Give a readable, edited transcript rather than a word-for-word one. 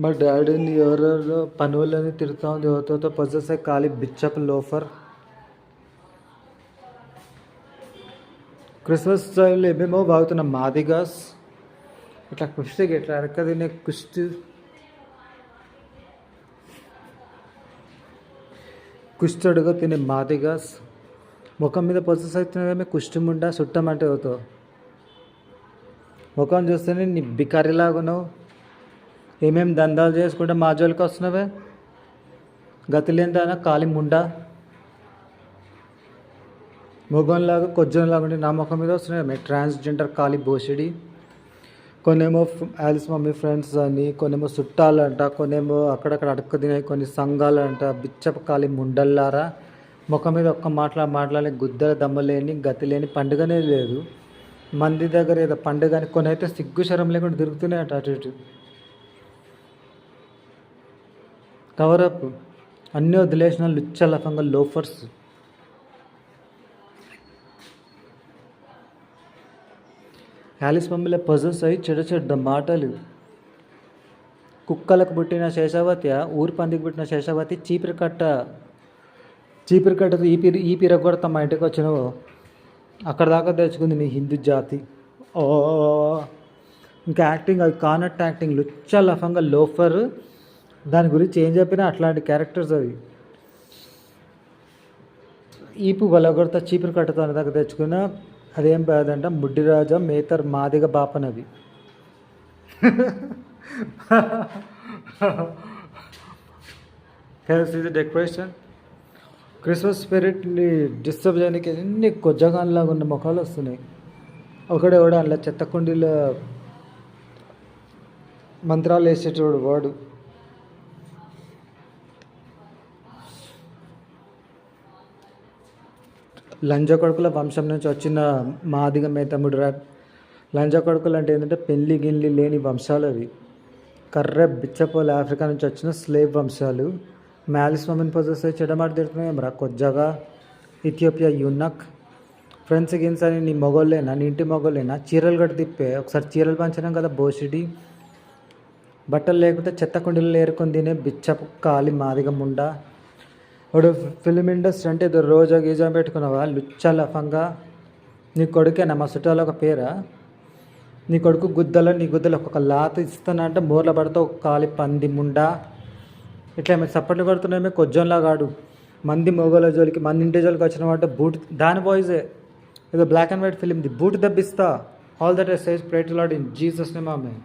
మా డాడీని ఎవరెవరో పని వాళ్ళని తిరుగుతా ఉంది, ఎవరితో పొజెస్ ఖాళీ బిచ్చప్ లోఫర్. క్రిస్మస్ టైంలో ఏమేమో బాగుతున్నాం మాదిగాస్, ఇట్లా కుష్టికి ఇట్లా అరక తినే కుష్టడుగా తినే మాదిగాస్. ముఖం మీద పొజెస్ అవుతున్నాయేమో కుష్టిముండా చుట్టమంటే అవుతావు. ముఖం చూస్తేనే నీ బికారిలాగున్నావు. ఏమేమి దందాలు చేసుకుంటే మా జోలికి వస్తున్నావే, గతిలేందైనా ఖాళీ ముండా. మొగంలాగా కొజ్జంలాగా ఉండి నా ముఖం మీద వస్తున్నాయి ట్రాన్స్జెండర్ ఖాళీ బోసిడి. కొన్నేమో ఆలిస్ మమ్మీ ఫ్రెండ్స్ అని, కొన్నేమో చుట్టాలంట, కొన్నేమో అక్కడక్కడ అడుక్కు తినాయి, కొన్ని సంఘాలంట. బిచ్చప ఖాళీ ముండల్లారా. ముఖం మీద ఒక్క మాట్లాడి గుద్దల దమ్మలేని గతి లేని పండుగనే లేదు. మంది దగ్గర ఏదో పండుగ అని కొన్ని అయితే సిగ్గు శరం లేకుండా తిరుగుతున్నాయట అటు ఇటు. కవరప్ అన్నీ వదిలేసిన లుచ్చలఫంగా లోఫర్స్. యాలిస్ మమ్మీలో పజల్స్ అయి చెడ్డ మాటలు. కుక్కలకు పుట్టిన శేషావతి, ఊరి పందికి పుట్టిన శేషావతి చీపిరి కట్టతో ఈ పిరగొడతా మా ఇంటికి వచ్చినావు. అక్కడ దాకా తెచ్చుకుంది నీ హిందూ జాతి. ఓ ఇంకా యాక్టింగ్ అది కానట్టు యాక్టింగ్, లుచ్చలఫంగా లోఫర్. దాని గురించి ఏం చెప్పినా అట్లాంటి క్యారెక్టర్స్ అవి. ఈపు వలగొడతా చీపురు కట్టతో అనే దాకా తెచ్చుకున్న అదేం బాదంట ముడ్డిరాజా Mehtar Madiga బాపనది. Decoration Christmas స్పిరిట్ని disturb చేయడానికి ఎన్ని కొజ్జగాన్లాగా ఉన్న ముఖాలు వస్తున్నాయి. ఒకడెవడ అలా చెత్తకుండీలో మంత్రాలు వేసేటోడు వాడు. లంజ కొడుకుల వంశం నుంచి వచ్చిన మాదిగ మేతముడు రా. లంజ కొడుకులు అంటే ఏంటంటే పెళ్ళి గిల్లి లేని వంశాలు అవి. కర్ర బిచ్చపోలు ఆఫ్రికా నుంచి వచ్చిన స్లేవ్ వంశాలు. మ్యాలిస్ మమ్మీని పొజెస్ చెడమాట తిడుతున్నాయి రా కొజ్జగా. ఇథియోపియా యూనక్ ఫ్రెండ్స్ గిన్స్ అని నీ మొగోళ్ళేనా, నీ ఇంటి మొగోళ్ళేనా. చీరలు కట్టి తిప్పే ఒకసారి చీరలు పంచినాం కదా బోసిడి. బట్టలు లేకపోతే చెత్త కుండీలు ఏరుకొని తినే బిచ్చపు కాలి మాదిగ ముండా. వాడు ఫిలిం ఇండస్ట్రీ అంటే ఏదో రోజా గీజా పెట్టుకున్నావా లుచ్చలఫంగా. నీ కొడుకేనా మా చుట్టాలు ఒక పేరా. నీ కొడుకు నీ గుద్దలు ఒక్కొక్క లాత ఇస్తానంటే మోర్ల పడితే ఒక కాలి పంది ముండా. ఇట్లా ఏమైనా సప్పట్లు కొడుతున్నామే కొజ్జంలాగాడు. మంది మొగోల జోలికి మంది ఇంటి జోలికి వచ్చిన వాటి బూట్ దాని బాయ్సే ఏదో బ్లాక్ అండ్ వైట్ ఫిలింది బూట్ దబ్బిస్తా. All that I says pray to Lord in Jesus name amen.